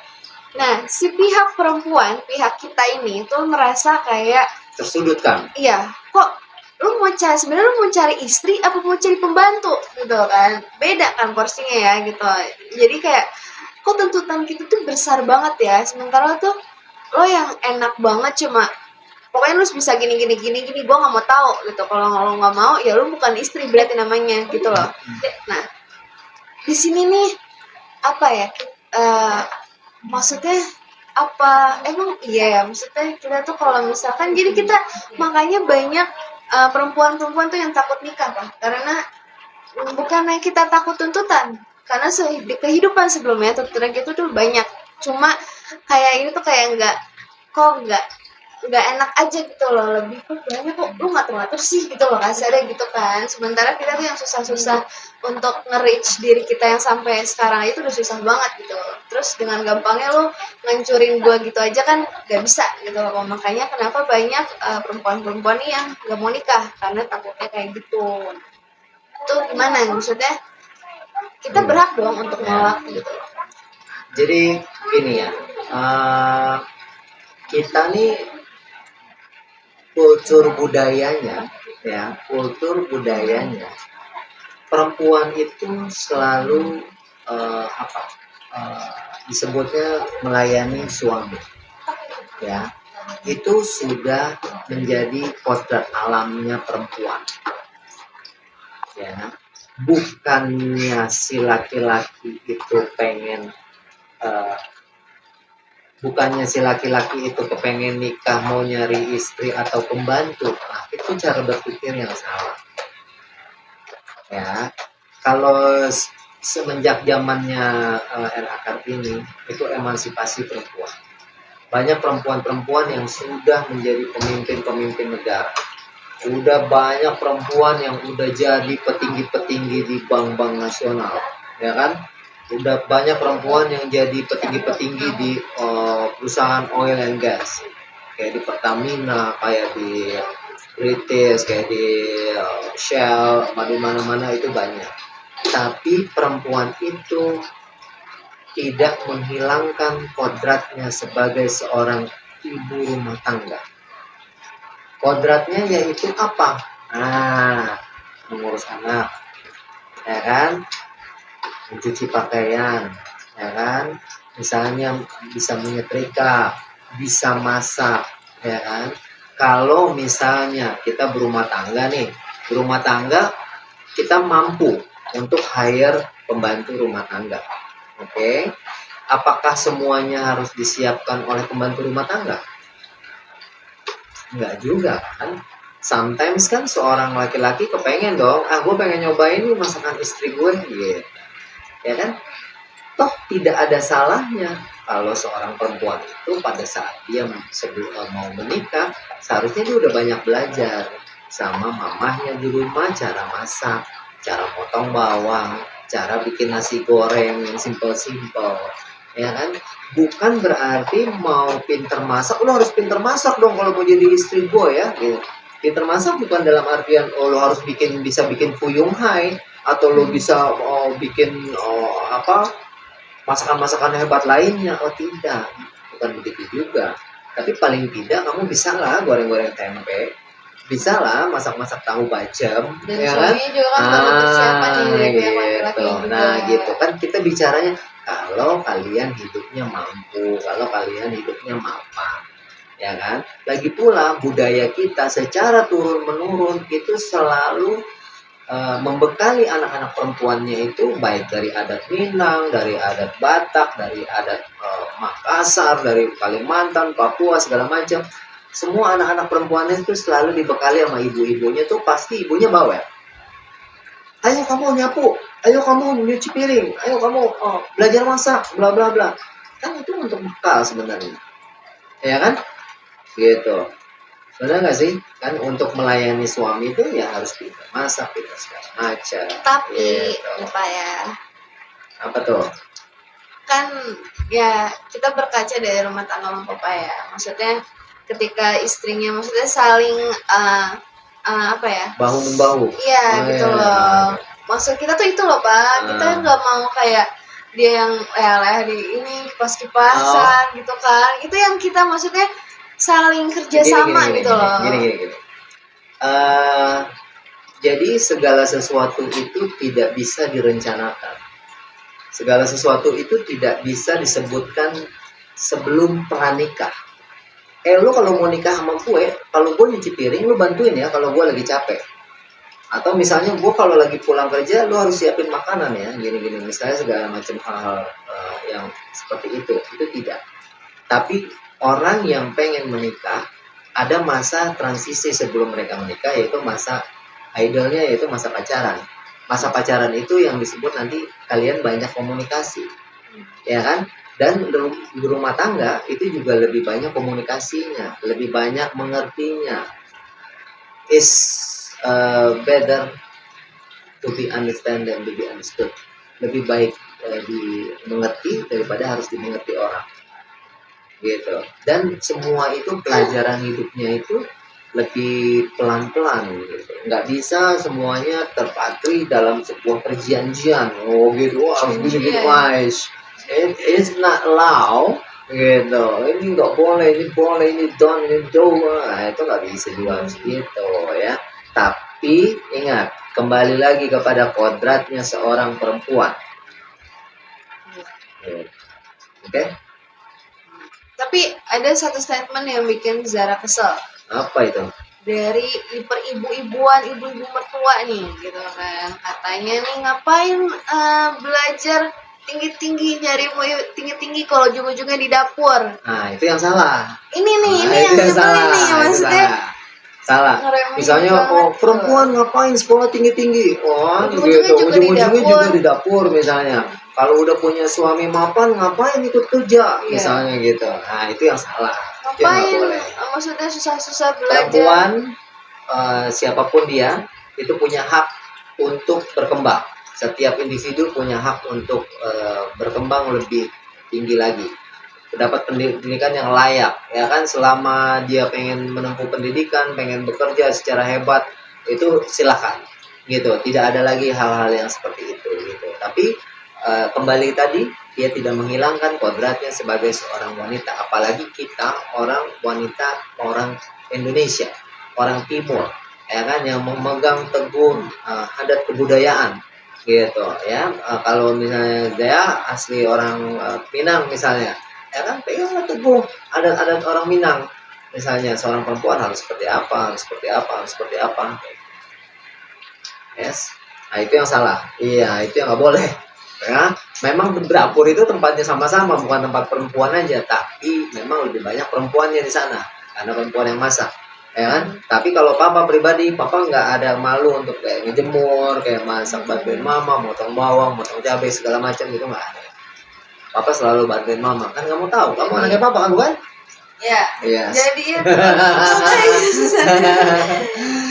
Nah, si pihak perempuan, pihak kita ini tuh merasa kayak, Tersudutkan. iya, kok sebenarnya lu mau cari istri apa mau cari pembantu gitu kan? Beda kan porsinya ya gitu. Jadi kayak kok tuntutan kita tuh besar banget ya. Sementara tuh lo yang enak banget cuma pokoknya lu bisa gini gue nggak mau tahu gitu. Kalau lo nggak mau ya lu bukan istri berarti namanya gitu loh. Nah, di sini nih apa ya? Maksudnya apa emang iya ya, maksudnya kita tuh kalau misalkan jadi kita makanya banyak perempuan-perempuan tuh yang takut nikah kan, karena bukannya kita takut tuntutan, karena di kehidupan sebelumnya tuntutan gitu tuh banyak, cuma kayak ini tuh kayak nggak enak aja gitu loh, lebih kok banyak kok lu ngatur-ngatur sih gitu loh kasarnya gitu kan. Sementara kita tuh yang susah-susah untuk nge-reach diri kita yang sampai sekarang itu udah susah banget gitu. Terus dengan gampangnya lu ngancurin gua gitu aja kan gak bisa gitu loh. Makanya kenapa banyak perempuan-perempuan nih yang gak mau nikah karena takutnya kayak gitu. Itu gimana maksudnya? Kita berhak dong untuk nolak gitu. Jadi gini ya, kita nih kultur budayanya perempuan itu selalu disebutnya melayani suami, ya. Itu sudah menjadi kodrat alamnya perempuan, ya. Bukannya si laki-laki itu pengen bukannya si laki-laki itu kepengen nikah mau nyari istri atau pembantu. Nah, itu cara berpikir yang salah, ya. Kalau semenjak zamannya era Kartini itu emansipasi perempuan, banyak perempuan-perempuan yang sudah menjadi pemimpin-pemimpin negara, udah banyak perempuan yang udah jadi petinggi-petinggi di bank-bank nasional, ya kan. Udah banyak perempuan yang jadi petinggi-petinggi di perusahaan oil and gas, kayak di Pertamina, kayak di British, kayak di Shell, di mana-mana itu banyak. Tapi perempuan itu tidak menghilangkan kodratnya sebagai seorang ibu rumah tangga. Kodratnya yaitu apa? Nah, mengurus anak, ya kan? Mencuci pakaian, ya kan? Misalnya bisa menyetrika, bisa masak, ya kan? Kalau misalnya kita berumah tangga nih, kita mampu untuk hire pembantu rumah tangga, oke? Apakah semuanya harus disiapkan oleh pembantu rumah tangga? Enggak juga kan? Sometimes kan seorang laki-laki kepengen dong, gue pengen nyobain nih masakan istri gue, gitu. Ya kan? Toh tidak ada salahnya kalau seorang perempuan itu pada saat dia mau menikah, seharusnya dia udah banyak belajar sama mamahnya di rumah, cara masak, cara potong bawang, cara bikin nasi goreng yang simple-simple, ya kan? Bukan berarti mau pinter masak, lo harus pinter masak dong kalau mau jadi istri gue ya, gitu. Pinter masak bukan dalam artian lo harus bisa bikin fuyung hai, atau lo bisa bikin masakan-masakan hebat lainnya. Oh tidak, bukan begitu juga. Tapi paling tidak kamu bisa lah goreng-goreng tempe, bisa lah masak-masak tahu bacem, Dan ya kan? suaminya juga kan perlu persiapan nih dari pihak laki-laki juga. Nah gitu kan, kita bicaranya kalau kalian hidupnya mampu, kalau kalian hidupnya mapan, ya kan? Lagi pula budaya kita secara turun menurun itu selalu membekali anak-anak perempuannya itu baik dari adat Minang, dari adat Batak, dari adat Makassar, dari Kalimantan, Papua segala macam. Semua anak-anak perempuannya itu selalu dibekali sama ibu-ibunya tuh pasti ibunya bawel. Ayo kamu nyapu, ayo kamu nyuci piring, ayo kamu belajar masak, bla bla bla. Kan itu untuk bekal sebenarnya, ya kan? Gitu. Benar nggak sih? Kan untuk melayani suami itu ya harus pintar masak, pintar segala macam. Tapi Gitu. lupa ya, Apa tuh? kan ya kita berkaca dari rumah tangga Mang Papa ya. Maksudnya ketika istrinya maksudnya saling apa ya? Bahu membahu. Iya Oh, gitu iya. loh. Maksud kita tuh itu loh Pak. Kita nggak mau kayak dia yang leleh di ini kipas-kipasan gitu kan. Itu yang kita maksudnya saling kerjasama gitu loh. Gini. Jadi segala sesuatu itu tidak bisa direncanakan. Segala sesuatu itu tidak bisa disebutkan sebelum pranikah. Lu kalau mau nikah sama gue, kalau gue nyuci piring, lu bantuin ya kalau gue lagi capek. Atau misalnya gue kalau lagi pulang kerja, lu harus siapin makanan ya, gini-gini. Misalnya segala macam hal-hal yang seperti itu tidak. Tapi orang yang pengen menikah, ada masa transisi sebelum mereka menikah, yaitu masa idolnya, yaitu masa pacaran. Masa pacaran itu yang disebut nanti kalian banyak komunikasi, ya kan? Dan di rumah tangga itu juga lebih banyak komunikasinya, lebih banyak mengertinya. Is better to be understand than to be understood. Lebih baik dimengerti daripada harus dimengerti orang. Gitu. Dan semua itu pelajaran hidupnya itu lebih pelan-pelan gitu. Nggak bisa semuanya terpatri dalam sebuah perjanjian. Oh gitu, harus begini guys. It's not allowed gitu. Ini nggak boleh, ini boleh, ini don't, ini do. Nah, itu nggak bisa juga gitu ya. Tapi ingat, kembali lagi kepada kodratnya seorang perempuan. Oke? Tapi ada satu statement yang bikin Zara kesel. Apa itu? Dari ibu-ibuan, ibu-ibu mertua nih gitu kan. Katanya nih ngapain belajar tinggi-tinggi, nyari tinggi-tinggi kalau ujung-ujungnya di dapur. Nah, itu yang salah. Ini nih, ini itu yang nyebelin nih, maksudnya salah. ngeremehin Misalnya, banget perempuan ngapain sekolah tinggi-tinggi? Oh, Ujung-ujungnya gitu. juga di Ujung-ujungnya dapur. juga di dapur misalnya. Kalau udah punya suami mapan, ngapain ikut kerja? Iya. Misalnya gitu. Nah, itu yang salah. Itu yang nggak Ngapain boleh. maksudnya susah-susah belajar. Perempuan, siapapun dia, itu punya hak untuk berkembang. Setiap individu punya hak untuk berkembang lebih tinggi lagi, dapat pendidikan yang layak, ya kan? Selama dia pengen menempuh pendidikan, pengen bekerja secara hebat, itu silakan, gitu. Tidak ada lagi hal-hal yang seperti itu, gitu. Tapi kembali tadi, dia tidak menghilangkan kodratnya sebagai seorang wanita, apalagi kita orang wanita, orang Indonesia, orang Timur, ya kan, yang memegang teguh adat kebudayaan. Gitu ya. Kalau misalnya dia asli orang Minang misalnya, ya kan, pegang teguh adat-adat orang Minang. Misalnya seorang perempuan harus seperti apa, harus seperti apa, harus seperti apa. Yes. Nah, itu yang salah. Iya, itu yang nggak boleh. Ya, memang dapur itu tempatnya sama-sama, bukan tempat perempuan aja, tapi memang lebih banyak perempuannya di sana karena perempuan yang masak, ya kan? Tapi kalau papa pribadi, papa nggak ada malu untuk kayak ngejemur, kayak masak, bantuin mama, motong bawang, motong cabai segala macam, gitu nggak ada. Papa selalu bantuin mama, kan kamu tahu, kamu anaknya papa kan, bukan? Ya. Yes. Jadi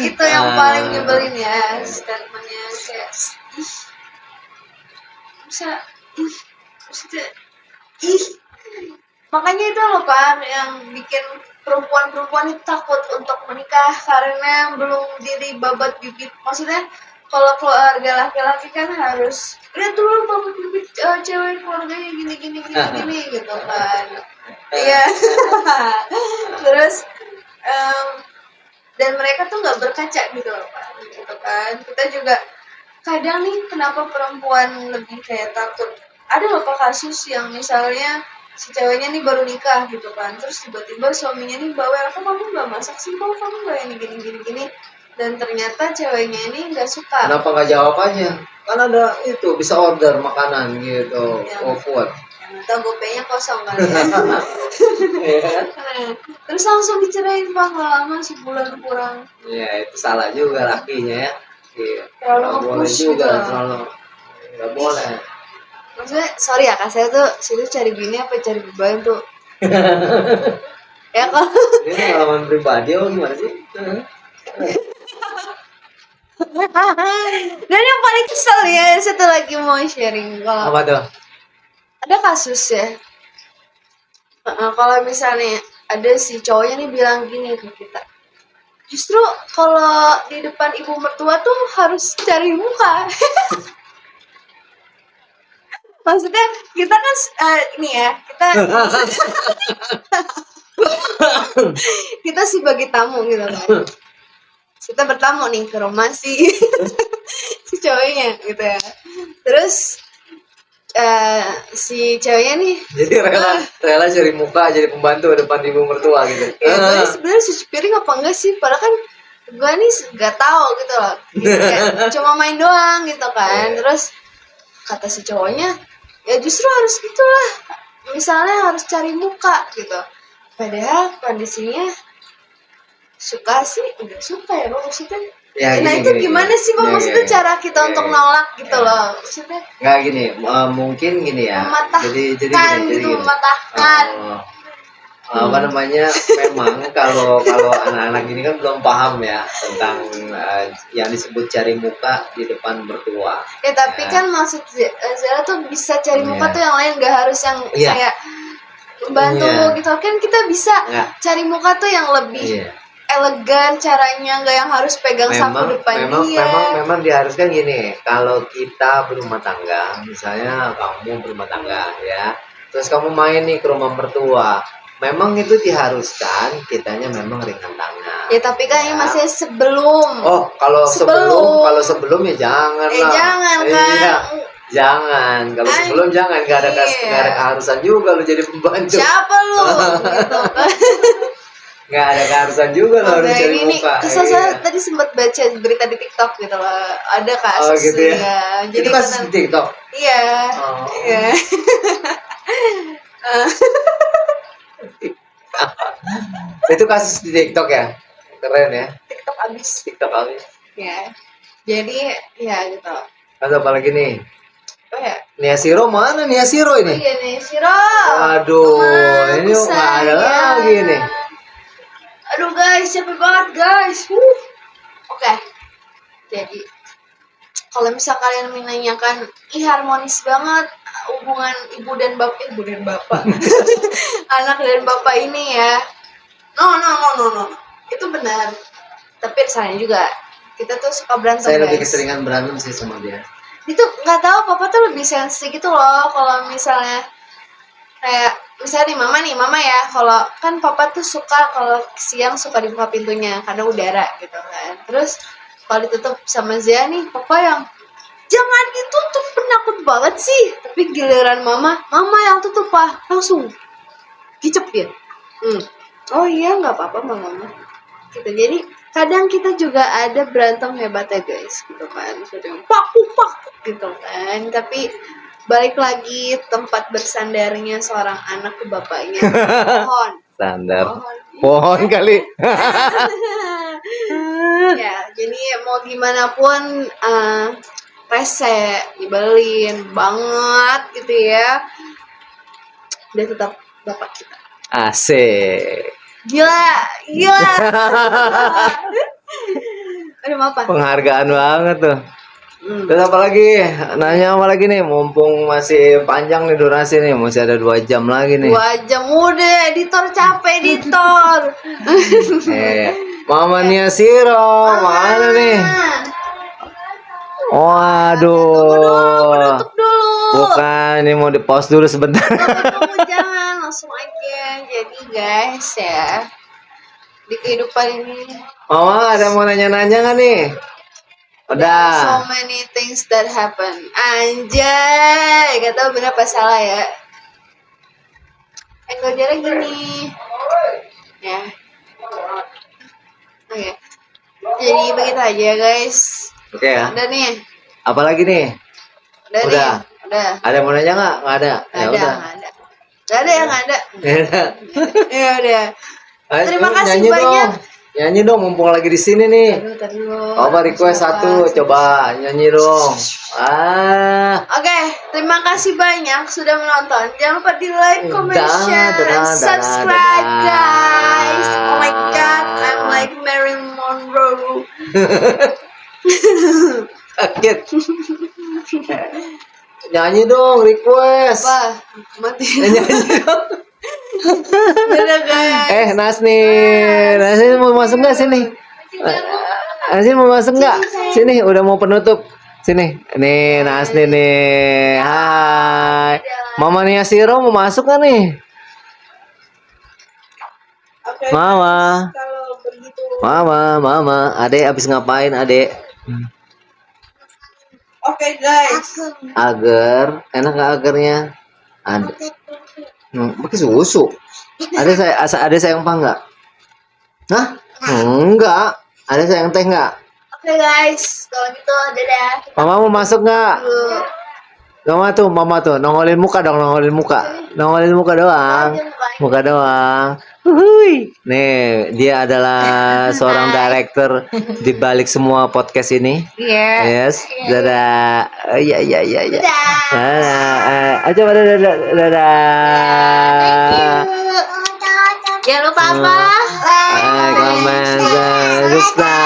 itu yang paling nyebelin ya, statementnya kayak maksudnya makanya itu loh Pak yang bikin perempuan-perempuan itu takut untuk menikah karena belum jadi babat bibit. Maksudnya kalau keluarga laki-laki kan harus lihat dulu babat bibit cewek keluarganya gini gitu kan. Iya. Terus dan mereka tuh nggak berkaca gitu loh Pak, gitu kan. Kita juga kadang nih kenapa perempuan lebih kayak takut, ada loh Pak kasus yang misalnya si ceweknya nih baru nikah gitu kan, terus tiba-tiba suaminya nih bawel, kok kamu nggak masak sih, kok kamu nggak ini gini dan ternyata ceweknya ini nggak suka. Kenapa nggak jawab aja? Kan ada itu bisa order makanan gitu, Ya. GoFood. Atau GoPay-nya kosong kali ya. Iya. Terus langsung dicerain Pak, nggak lama sebulan kurang. Ya itu salah juga lakinya ya. Iya. Terlalu Nggak boleh nge-push juga, gitu. terlalu nggak boleh. Maksudnya sorry ya kak, saya tuh situ cari bini apa cari beban tuh. Ya kalau Ini pengalaman pribadi oh gimana sih? dan yang paling kesel ya, saya tuh lagi mau sharing kalau Apa tuh? ada kasus ya. Kalau misalnya ada si cowoknya nih bilang gini ke kita, justru kalau di depan ibu mertua tuh harus cari muka. Maksudnya kita kan ini ya, kita sebagai tamu gitu kan. Kita bertamu nih ke rumah si si cowoknya gitu ya. Terus si ceweknya nih, Jadi rela cari muka jadi pembantu depan ibu mertua gitu. ya gue sebenarnya cuci piring apa enggak sih? Padahal kan gue nih nggak tahu gitu loh. Gitu, kayak cuma main doang gitu kan. Terus kata si cowoknya, ya justru harus gitulah. Misalnya harus cari muka gitu. Padahal kondisinya suka sih, udah suka ya Bang, maksudnya. Ya, Nah gini, itu gini, gimana gini. sih Bang, Ya, maksudnya ya, cara kita ya, untuk ya. nolak gitu Ya. loh. Maksudnya Nggak gini, mungkin gini ya. Jadi mematahkan gitu, gini. mematahkan. Apa namanya? Memang kalau anak-anak ini kan belum paham ya tentang yang disebut cari muka di depan mertua. Ya tapi Ya. kan maksud Zara tuh bisa cari muka Iya. tuh yang lain, gak harus yang Iya. kayak membantu Iya. gitu kan, kita bisa Nggak. cari muka tuh yang lebih Iya. elegan caranya, nggak yang harus pegang sapu depan dia. memang diharuskan gini. Kalau kita berumah tangga, misalnya kamu berumah tangga ya, terus kamu main nih ke rumah mertua, memang itu diharuskan kitanya memang ringan tangan. Ya tapi kan ini Ya. masih sebelum. Oh, kalau sebelum ya jangan lah. Jangan kan. Iya, jangan. Kalau sebelum jangan, nggak ada Iya. keharusan juga lu jadi pembantu. Siapa lu? Gitu kan. Nggak ada keharusan juga lo harus cari ini muka. kesel Iya. saya tadi sempat baca berita di TikTok gitu loh. Ada kasus Oh gitu ya. Jadi Itu kasus benar- di TikTok. Iya. Oh. Iya. Itu kasus di TikTok ya. Keren ya. TikTok abis. TikTok abis. Ya. Jadi ya gitu. Ada apa lagi nih? Oh ya. Nia Siro mana Nia Siro Oh ini? iya nih Siro. Waduh, Teman ini nggak ada sayang. lagi nih. Aduh guys, capek banget guys. Oke. Jadi kalau misal kalian menanyakan, ih harmonis banget hubungan ibu dan bapak, anak dan bapak ini ya. No. Itu benar. Tapi rasanya juga kita tuh suka berantem Saya lebih guys. keseringan berantem sih sama dia. Itu nggak tahu papa tuh lebih sensi gitu loh kalau misalnya kayak misalnya nih mama ya, kalau kan papa tuh suka kalau siang suka dibuka pintunya karena udara gitu kan. Terus kalau ditutup sama Zia nih, papa yang jangan ditutup, penakut banget sih. Tapi giliran mama yang tutup Pak, langsung kicep dia. Oh iya nggak apa-apa mama. Gitu. Jadi kadang kita juga ada berantem hebatnya guys, gitu kan. Kadang pak gitu kan. Tapi balik lagi tempat bersandarnya seorang anak ke bapaknya. Pohon. Standar. Pohon kali. Ya, jadi mau gimana pun rese, dibelin banget gitu ya. Dia tetap bapak kita. Asik. Gila. Aduh, apa? Penghargaan banget tuh. Terus apa lagi? Nanya apa lagi nih? Mumpung masih panjang nih durasi nih, masih ada 2 jam lagi nih. 2 jam udah, editor capek editor. Mama Nia Siro, mana nih? Waduh. Tutup dulu. Bukan, ini mau di pause dulu sebentar. Tunggu, jangan langsung aja. Jadi guys ya, di kehidupan ini Mama ada mau nanya-nanya nggak nih? so Udah. many things that happen. Anjay, gak tau bener apa salah ya. Ngajarnya gini. Ya. Oke. Jadi begitu aja guys. Oke ya. Udah nih. Apalagi nih? Udah. Udah. Nih. Udah. Ada yang mau nanya nggak? Nggak ada. Nggak Ya ada, udah. nggak ada. Nggak ada yang ada. Ya Ya udah. udah. Terima kasih nyanyi banyak. Dong. Nyanyi dong, mumpung lagi di sini nih. Tadi dulu. Coba request satu, coba nyanyi dong. Oke, terima kasih banyak sudah menonton. Jangan lupa di like, comment, Dah, share, dah, and dah, subscribe, dah. guys. Oh my god, I'm like Marilyn Monroe. Sakit. Nyanyi dong, request. Wah, mati. Nyanyi dong. Dadah guys. Nasni mau masuk nggak sini? Nasni mau masuk nggak? Sini, udah mau penutup. Sini, nih Nasni nih. Hai. Mama Nia Siro mau masuk nggak nih? Oke, Mama, kalau begitu. mama, adek habis ngapain adek? Oke guys. Agar, enak nggak agarnya? Ada. Pakai susu. Ada sayang apa enggak? Hah? Enggak. Ada sayang teh enggak? Oke guys, kalau gitu dadah. Mama mau masuk enggak? Dulu. Mama tuh nongolin muka dong, nongolin muka doang. Muka doang. Hui. Nih, dia adalah seorang director di balik semua podcast ini. Iya. Yes. Dadah. Iya. Dadah. Dadah. Aja dadah. Jangan lupa apa? Comment, subscribe.